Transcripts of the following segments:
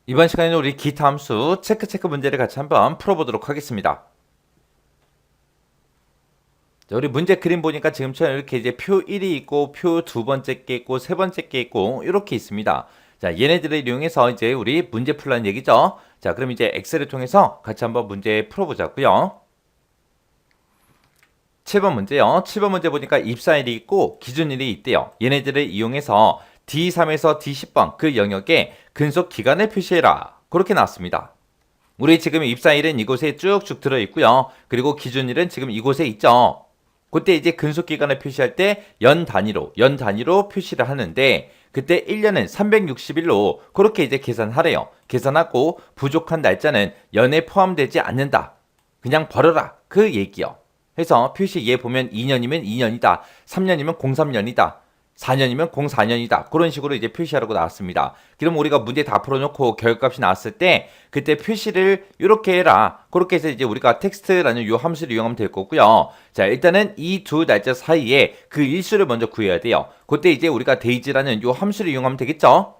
이번 시간에는 우리 기타 함수 체크 문제를 같이 한번 풀어보도록 하겠습니다. 자, 우리 문제 그림 보니까 지금처럼 이렇게 이제 표 1이 있고 표 두 번째 게 있고 세 번째 게 있고 이렇게 있습니다. 자, 얘네들을 이용해서 이제 우리 문제 풀라는 얘기죠. 자, 그럼 이제 엑셀을 통해서 같이 한번 문제 풀어보자고요. 7번 문제요. 7번 문제 보니까 입사일이 있고 기준일이 있대요. 얘네들을 이용해서 D3에서 D10번 그 영역에 근속 기간을 표시해라. 그렇게 나왔습니다. 우리 지금 입사일은 이곳에 쭉쭉 들어있고요. 그리고 기준일은 지금 이곳에 있죠. 그때 이제 근속기간을 표시할 때 연 단위로 표시를 하는데 그때 1년은 360일로 그렇게 이제 계산하래요. 계산하고 부족한 날짜는 연에 포함되지 않는다. 그냥 버려라. 그 얘기요. 해서 표시 얘 보면 2년이면 2년이다. 3년이면 03년이다. 4년이면 04년이다. 그런 식으로 이제 표시하라고 나왔습니다. 그럼 우리가 문제 다 풀어놓고 결과값이 나왔을 때 그때 표시를 이렇게 해라. 그렇게 해서 이제 우리가 텍스트라는 요 함수를 이용하면 될 거고요. 자, 일단은 이 두 날짜 사이에 그 일수를 먼저 구해야 돼요. 그때 이제 우리가 데이즈라는 요 함수를 이용하면 되겠죠.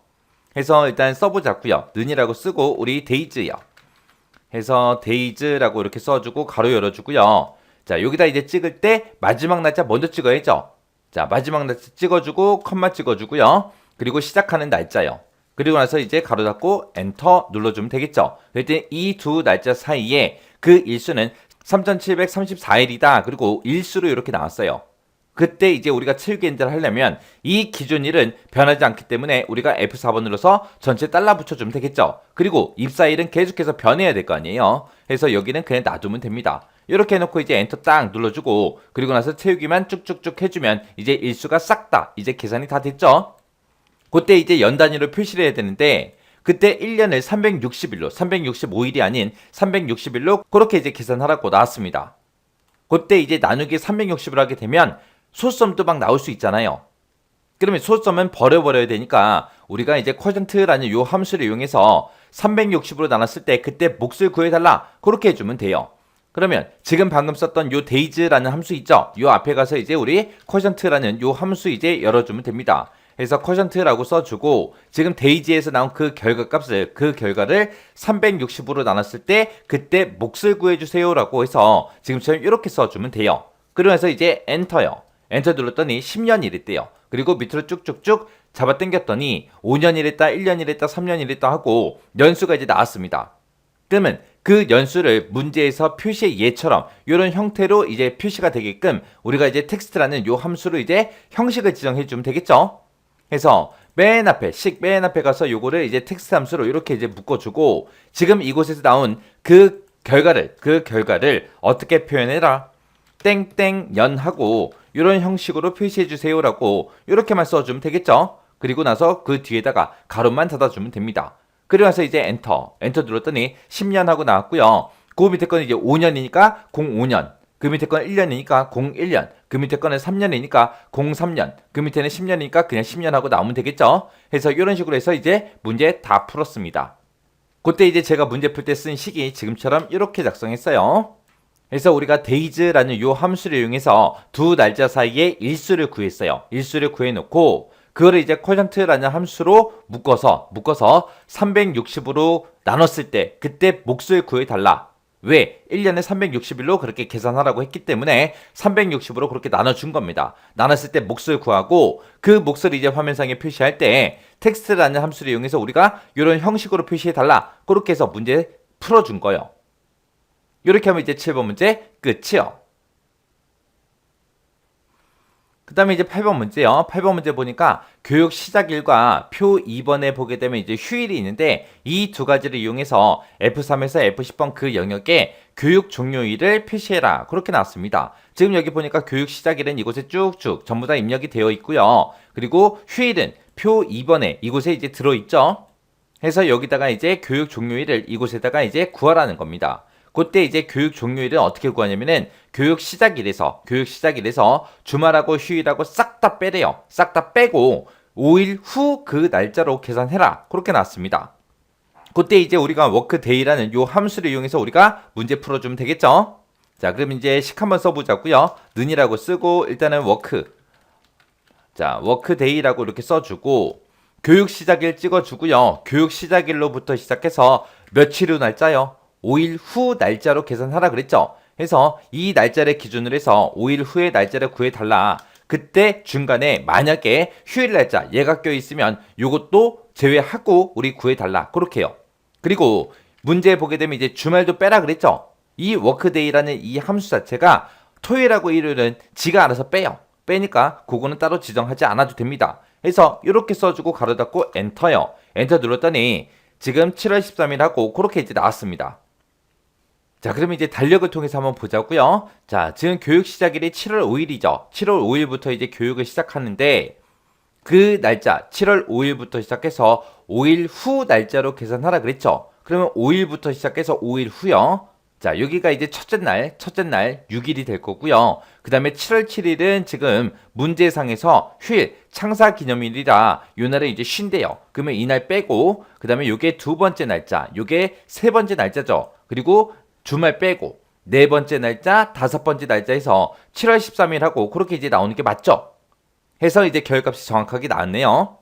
해서 일단 써보자고요. 는이라고 쓰고 우리 데이즈요. 해서 데이즈라고 이렇게 써주고 가로 열어주고요. 자, 여기다 이제 찍을 때 마지막 날짜 먼저 찍어야죠. 자, 마지막 날짜 찍어주고 컴마 찍어주고요. 그리고 시작하는 날짜요. 그리고 나서 이제 가로 닫고 엔터 눌러주면 되겠죠. 그랬더니 이 두 날짜 사이에 그 일수는 3734일이다. 그리고 일수로 이렇게 나왔어요. 그때 이제 우리가 7개인지를 하려면 이 기준일은 변하지 않기 때문에 우리가 F4번 눌러서 전체 달러 붙여주면 되겠죠. 그리고 입사일은 계속해서 변해야 될 거 아니에요. 그래서 여기는 그냥 놔두면 됩니다. 이렇게 해놓고 이제 엔터 딱 눌러주고 그리고 나서 채우기만 쭉쭉쭉 해주면 이제 일수가 싹 다 이제 계산이 다 됐죠. 그때 이제 연 단위로 표시를 해야 되는데 그때 1년을 360일로 365일이 아닌 360일로 그렇게 이제 계산하라고 나왔습니다. 그때 이제 나누기 360을 하게 되면 소수점도 막 나올 수 있잖아요. 그러면 소수점은 버려버려야 되니까 우리가 이제 쿼전트라는 요 함수를 이용해서 360으로 나눴을 때 그때 몫을 구해달라. 그렇게 해주면 돼요. 그러면 지금 방금 썼던 요 데이즈라는 함수 있죠? 요 앞에 가서 이제 우리 쿼전트라는 요 함수 이제 열어주면 됩니다. 그래서 쿼전트라고 써주고 지금 데이지에서 나온 그 결과값을 그 결과를 360으로 나눴을 때 그때 몫을 구해주세요 라고 해서 지금처럼 이렇게 써주면 돼요. 그러면서 이제 엔터요. 엔터 눌렀더니 10년 이랬대요. 그리고 밑으로 쭉쭉쭉 잡아 당겼더니 5년 이랬다, 1년 이랬다, 3년 이랬다 하고 연수가 이제 나왔습니다. 그러면 그 연수를 문제에서 표시의 예처럼 이런 형태로 이제 표시가 되게끔 우리가 이제 텍스트라는 요 함수로 이제 형식을 지정해 주면 되겠죠. 해서 맨 앞에 가서 요거를 이제 텍스트 함수로 이렇게 이제 묶어주고 지금 이곳에서 나온 그 결과를 어떻게 표현해라? 땡땡연하고 이런 형식으로 표시해 주세요라고 이렇게만 써주면 되겠죠. 그리고 나서 그 뒤에다가 가로만 닫아주면 됩니다. 그리고 나서 이제 엔터 눌렀더니 10년 하고 나왔고요. 그 밑에 거는 이제 5년이니까 05년, 그 밑에 거는 1년이니까 01년, 그 밑에 거는 3년이니까 03년, 그 밑에는 10년이니까 그냥 10년 하고 나오면 되겠죠. 해서 이런 식으로 해서 이제 문제 다 풀었습니다. 그때 이제 제가 문제 풀 때 쓴 식이 지금처럼 이렇게 작성했어요. 그래서 우리가 days라는 요 함수를 이용해서 두 날짜 사이에 일수를 구했어요. 일수를 구해놓고 그거를 이제 quot라는 함수로 묶어서 360으로 나눴을 때 그때 몫을 구해달라. 왜? 1년에 360일로 그렇게 계산하라고 했기 때문에 360으로 그렇게 나눠준 겁니다. 나눴을 때 몫을 구하고 그 몫을 이제 화면상에 표시할 때 텍스트라는 함수를 이용해서 우리가 이런 형식으로 표시해달라. 그렇게 해서 문제 풀어준 거예요. 이렇게 하면 이제 7번 문제 끝이요. 그 다음에 이제 8번 문제요. 8번 문제 보니까 교육 시작일과 표 2번에 보게 되면 이제 휴일이 있는데 이 두 가지를 이용해서 F3에서 F10번 그 영역에 교육 종료일을 표시해라. 그렇게 나왔습니다. 지금 여기 보니까 교육 시작일은 이곳에 쭉쭉 전부 다 입력이 되어 있고요. 그리고 휴일은 표 2번에 이곳에 이제 들어있죠. 해서 여기다가 이제 교육 종료일을 이곳에다가 이제 구하라는 겁니다. 그때 이제 교육 종료일은 어떻게 구하냐면은 교육 시작일에서 주말하고 휴일하고 싹 다 빼래요. 싹 다 빼고 5일 후 그 날짜로 계산해라. 그렇게 나왔습니다. 그때 이제 우리가 워크데이라는 요 함수를 이용해서 우리가 문제 풀어주면 되겠죠. 자, 그럼 이제 식 한번 써보자고요. 는이라고 쓰고 일단은 워크데이라고 이렇게 써주고 교육 시작일 찍어주고요. 교육 시작일로부터 시작해서 며칠 후 날짜요? 5일 후 날짜로 계산하라 그랬죠. 그래서 이 날짜를 기준으로 해서 5일 후의 날짜를 구해달라. 그때 중간에 만약에 휴일 날짜 얘가 껴있으면 요것도 제외하고 우리 구해달라. 그렇게요. 그리고 문제 보게 되면 이제 주말도 빼라 그랬죠. 이 워크데이라는 이 함수 자체가 토요일하고 일요일은 지가 알아서 빼요. 빼니까 그거는 따로 지정하지 않아도 됩니다. 그래서 이렇게 써주고 가로 닫고 엔터요. 엔터 눌렀더니 지금 7월 13일하고 그렇게 이제 나왔습니다. 자, 그러면 이제 달력을 통해서 한번 보자고요. 자, 지금 교육 시작일이 7월 5일이죠. 7월 5일부터 이제 교육을 시작하는데 그 날짜 7월 5일부터 시작해서 5일 후 날짜로 계산하라 그랬죠. 그러면 5일부터 시작해서 5일 후요. 자, 여기가 이제 첫째 날 6일이 될 거고요. 그 다음에 7월 7일은 지금 문제상에서 휴일, 창사기념일이라 요 날은 이제 쉰대요. 그러면 이날 빼고, 그 다음에 요게 두 번째 날짜, 요게 세 번째 날짜죠. 그리고 주말 빼고, 네 번째 날짜, 다섯 번째 날짜에서 7월 13일하고 그렇게 이제 나오는 게 맞죠? 해서 이제 결값이 정확하게 나왔네요.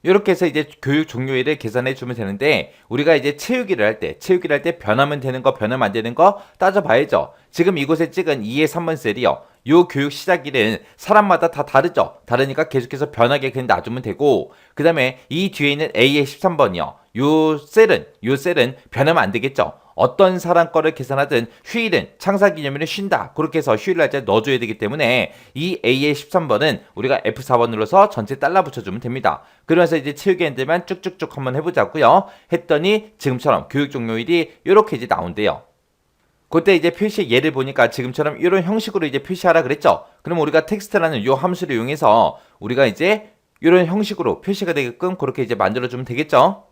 이렇게 해서 이제 교육 종료일을 계산해 주면 되는데 우리가 이제 채우기를 할 때 변하면 되는 거 변하면 안 되는 거 따져봐야죠. 지금 이곳에 찍은 2의 3번 셀이요. 요 교육 시작일은 사람마다 다 다르죠. 다르니까 계속해서 변하게 그냥 놔주면 되고 그 다음에 이 뒤에 있는 A의 13번이요. 요 셀은 변하면 안 되겠죠. 어떤 사람 거를 계산하든 휴일은 창사기념일은 쉰다. 그렇게 해서 휴일 날짜 넣어줘야 되기 때문에 이 A의 13번은 우리가 F4번 눌러서 전체 달라 붙여주면 됩니다. 그러면서 이제 채우기 엔드만 쭉쭉쭉 한번 해보자고요. 했더니 지금처럼 교육 종료일이 이렇게 이제 나온대요. 그때 이제 표시 예를 보니까 지금처럼 이런 형식으로 이제 표시하라 그랬죠. 그럼 우리가 텍스트라는 요 함수를 이용해서 우리가 이제 이런 형식으로 표시가 되게끔 그렇게 이제 만들어주면 되겠죠.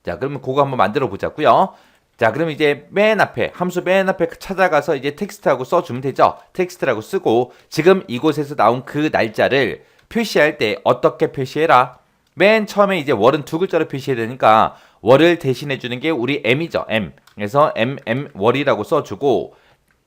자, 그러면 그거 한번 만들어 보자고요. 자, 그럼 이제 함수 맨 앞에 찾아가서 이제 텍스트하고 써주면 되죠. 텍스트라고 쓰고 지금 이곳에서 나온 그 날짜를 표시할 때 어떻게 표시해라? 맨 처음에 이제 월은 두 글자로 표시해야 되니까 월을 대신해 주는 게 우리 M이죠. M. 그래서 월이라고 써주고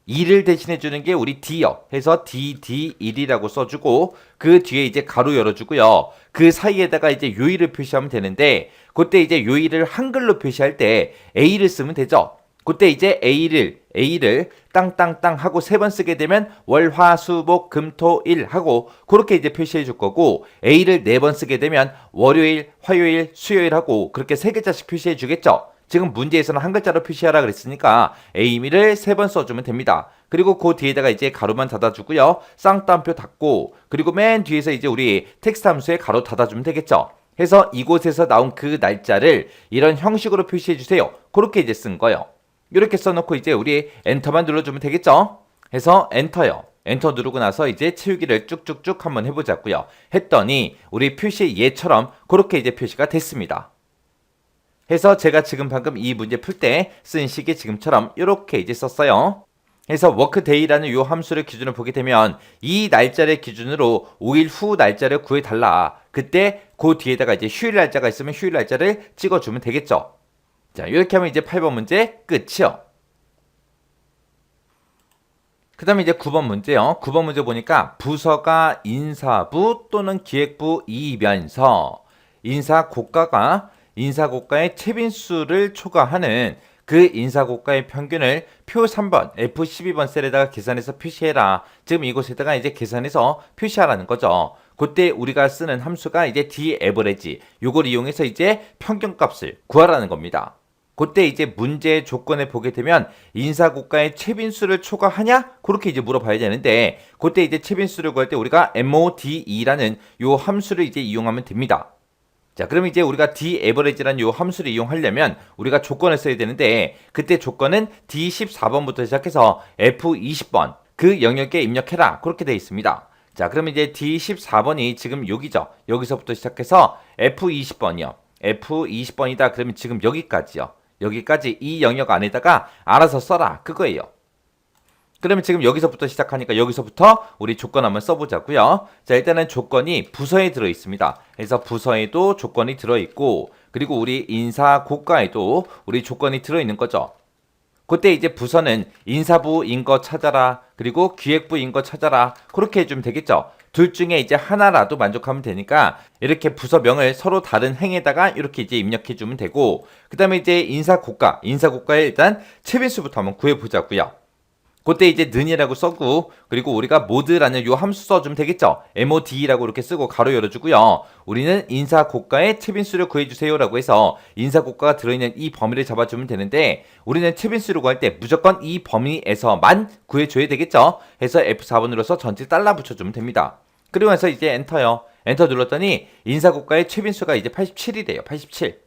2를 대신해 주는 게 우리 D요. 해서 DD1이라고 써주고 그 뒤에 이제 가로 열어주고요. 그 사이에다가 이제 요일을 표시하면 되는데 그때 이제 요일을 한글로 표시할 때 A를 쓰면 되죠. 그때 이제 A를 땅땅땅 하고 세 번 쓰게 되면 월, 화, 수, 목, 금, 토, 일 하고 그렇게 이제 표시해 줄 거고 A를 네 번 쓰게 되면 월요일, 화요일, 수요일 하고 그렇게 세 글자씩 표시해 주겠죠. 지금 문제에서는 한 글자로 표시하라 그랬으니까 A미를 세 번 써주면 됩니다. 그리고 그 뒤에다가 이제 가로만 닫아주고요. 쌍따옴표 닫고 그리고 맨 뒤에서 이제 우리 텍스트 함수에 가로 닫아주면 되겠죠. 해서 이곳에서 나온 그 날짜를 이런 형식으로 표시해 주세요. 그렇게 이제 쓴 거예요. 이렇게 써놓고 이제 우리 엔터만 눌러주면 되겠죠. 해서 엔터요. 엔터 누르고 나서 이제 채우기를 쭉쭉쭉 한번 해보자고요. 했더니 우리 표시 예처럼 그렇게 이제 표시가 됐습니다. 해서 제가 지금 방금 이 문제 풀 때 쓴 식이 지금처럼 이렇게 이제 썼어요. 해서 워크데이라는 요 함수를 기준으로 보게 되면 이 날짜를 기준으로 5일 후 날짜를 구해달라. 그때 그 뒤에다가 이제 휴일 날짜가 있으면 휴일 날짜를 찍어주면 되겠죠. 자, 이렇게 하면 이제 8번 문제 끝이요. 그 다음에 이제 9번 문제요. 9번 문제 보니까 부서가 인사부 또는 기획부이면서 인사고가의 채빈수를 초과하는 그 인사고가의 평균을 표 3번 F12번 셀에다가 계산해서 표시해라. 지금 이곳에다가 이제 계산해서 표시하라는 거죠. 그때 우리가 쓰는 함수가 이제 D-average 요걸 이용해서 이제 평균값을 구하라는 겁니다. 그때 이제 문제 조건에 보게 되면 인사고가의 채빈수를 초과하냐? 그렇게 이제 물어봐야 되는데 그때 이제 채빈수를 구할 때 우리가 MODE라는 요 함수를 이제 이용하면 됩니다. 자, 그럼 이제 우리가 D-average라는 요 함수를 이용하려면 우리가 조건을 써야 되는데 그때 조건은 D14번부터 시작해서 F20번 그 영역에 입력해라. 그렇게 되어 있습니다. 자, 그럼 이제 D14번이 지금 여기죠. 여기서부터 시작해서 F20번이요. F20번이다. 그러면 지금 여기까지요. 여기까지 이 영역 안에다가 알아서 써라. 그거예요. 그러면 지금 여기서부터 시작하니까 여기서부터 우리 조건 한번 써보자고요. 자, 일단은 조건이 부서에 들어있습니다. 그래서 부서에도 조건이 들어있고 그리고 우리 인사고가에도 우리 조건이 들어있는 거죠. 그때 이제 부서는 인사부인 거 찾아라. 그리고 기획부인 거 찾아라. 그렇게 해주면 되겠죠. 둘 중에 이제 하나라도 만족하면 되니까 이렇게 부서명을 서로 다른 행에다가 이렇게 이제 입력해 주면 되고, 그 다음에 이제 인사고가에 일단 채빈수부터 한번 구해보자고요. 그때 이제 는이라고 써고, 그리고 우리가 mod라는 요 함수 써주면 되겠죠. mod라고 이렇게 쓰고 가로 열어주고요. 우리는 인사고가의 채빈수를 구해주세요라고 해서 인사고가가 들어있는 이 범위를 잡아주면 되는데, 우리는 채빈수를 구할 때 무조건 이 범위에서만 구해줘야 되겠죠. 해서 F4번 눌러서 전체 달라 붙여주면 됩니다. 그리고 나서 이제 엔터요. 엔터 눌렀더니 인사고가의 채빈수가 이제 87이래요. 87.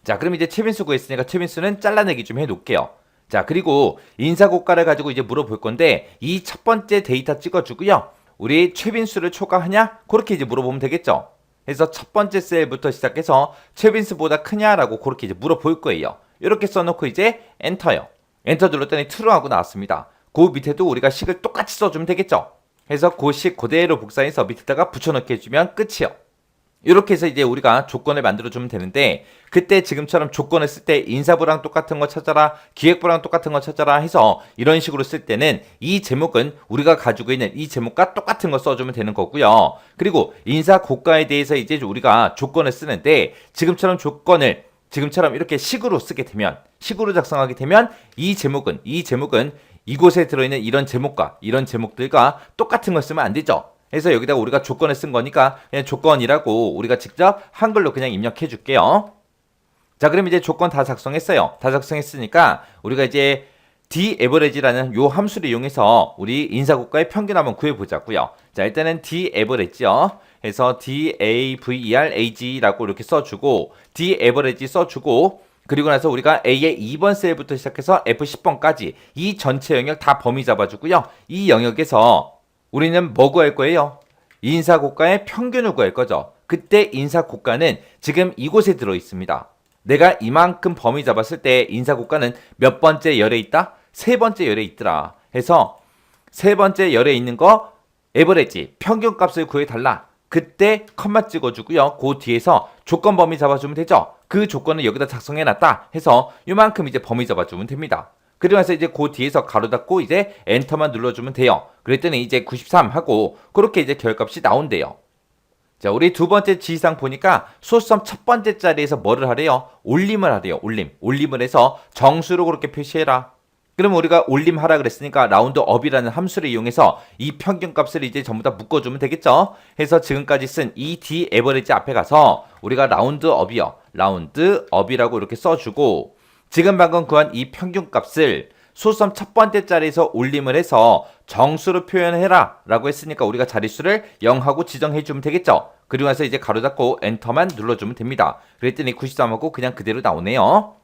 자, 그럼 이제 채빈수 구했으니까 채빈수는 잘라내기 좀 해놓을게요. 자, 그리고 인사고가를 가지고 이제 물어볼 건데, 이 첫 번째 데이터 찍어주고요. 우리 최빈수를 초과하냐? 그렇게 이제 물어보면 되겠죠. 그래서 첫 번째 셀부터 시작해서 최빈수보다 크냐라고 그렇게 이제 물어볼 거예요. 이렇게 써놓고 이제 엔터요. 엔터 눌렀더니 true하고 나왔습니다. 그 밑에도 우리가 식을 똑같이 써주면 되겠죠. 그래서 그 식 그대로 복사해서 밑에다가 붙여넣기 해주면 끝이요. 이렇게 해서 이제 우리가 조건을 만들어주면 되는데, 그때 지금처럼 조건을 쓸 때 인사부랑 똑같은 거 찾아라, 기획부랑 똑같은 거 찾아라 해서 이런 식으로 쓸 때는 이 제목은 우리가 가지고 있는 이 제목과 똑같은 거 써주면 되는 거고요. 그리고 인사고가에 대해서 이제 우리가 조건을 쓰는데, 지금처럼 이렇게 식으로 쓰게 되면, 식으로 작성하게 되면 이 제목은 이곳에 들어있는 이런 제목과 이런 제목들과 똑같은 걸 쓰면 안 되죠. 그래서 여기다가 우리가 조건을 쓴 거니까 그냥 조건이라고 우리가 직접 한글로 그냥 입력해 줄게요. 자, 그럼 이제 조건 다 작성했어요. 다 작성했으니까 우리가 이제 daverage라는 요 함수를 이용해서 우리 인사고가의 평균 한번 구해보자고요. 자, 일단은 daverage요. 해서 daverag라고 이렇게 써주고, daverage 써주고, 그리고 나서 우리가 A의 2번 셀부터 시작해서 F10번까지 이 전체 영역 다 범위 잡아주고요. 이 영역에서 우리는 뭐 구할 거예요? 인사고가의 평균을 구할 거죠. 그때 인사고가는 지금 이곳에 들어있습니다. 내가 이만큼 범위 잡았을 때 인사고가는 몇 번째 열에 있다? 세 번째 열에 있더라. 해서 세 번째 열에 있는 거 에버리지 평균값을 구해달라. 그때 컴마 찍어주고요. 그 뒤에서 조건 범위 잡아주면 되죠. 그 조건을 여기다 작성해놨다 해서 이만큼 이제 범위 잡아주면 됩니다. 그리고 나서 이제 그 뒤에서 가로 닫고 이제 엔터만 눌러주면 돼요. 그랬더니 이제 93 하고 그렇게 이제 결값이 나온대요. 자, 우리 두 번째 지시사항 보니까 소수점 첫 번째 자리에서 뭐를 하래요? 올림을 하래요. 올림을 해서 정수로 그렇게 표시해라. 그럼 우리가 올림하라 그랬으니까 라운드업이라는 함수를 이용해서 이 평균값을 이제 전부 다 묶어주면 되겠죠. 해서 지금까지 쓴 이 daverage 앞에 가서 우리가 라운드업이라고 이렇게 써주고, 지금 방금 구한 이 평균값을 소수점 첫 번째 자리에서 올림을 해서 정수로 표현해라 라고 했으니까 우리가 자릿수를 0하고 지정해주면 되겠죠. 그리고 나서 이제 가로 닫고 엔터만 눌러주면 됩니다. 그랬더니 93하고 그냥 그대로 나오네요.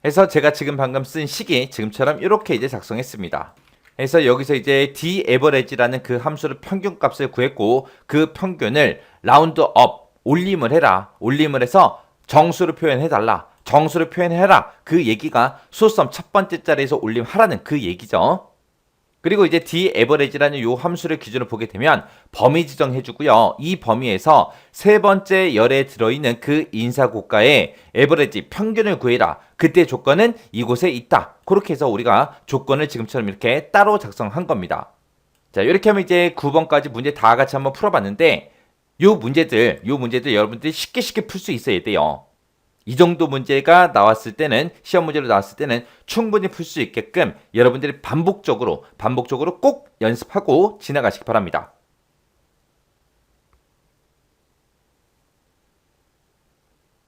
그래서 제가 지금 방금 쓴 식이 지금처럼 이렇게 이제 작성했습니다. 그래서 여기서 이제 daverage라는 그 함수를 평균값을 구했고, 그 평균을 라운드업 올림을 해라. 올림을 해서 정수로 표현해달라. 정수를 표현해라. 그 얘기가 소수점 첫 번째 자리에서 올림하라는 그 얘기죠. 그리고 이제 daverage라는 요 함수를 기준으로 보게 되면 범위 지정해주고요. 이 범위에서 세 번째 열에 들어있는 그 인사고가의 average 평균을 구해라. 그때 조건은 이곳에 있다. 그렇게 해서 우리가 조건을 지금처럼 이렇게 따로 작성한 겁니다. 자, 이렇게 하면 이제 9번까지 문제 다 같이 한번 풀어봤는데, 요 문제들 여러분들이 쉽게 풀 수 있어야 돼요. 이 정도 문제가 나왔을 때는, 시험 문제로 나왔을 때는 충분히 풀 수 있게끔 여러분들이 반복적으로 꼭 연습하고 지나가시기 바랍니다.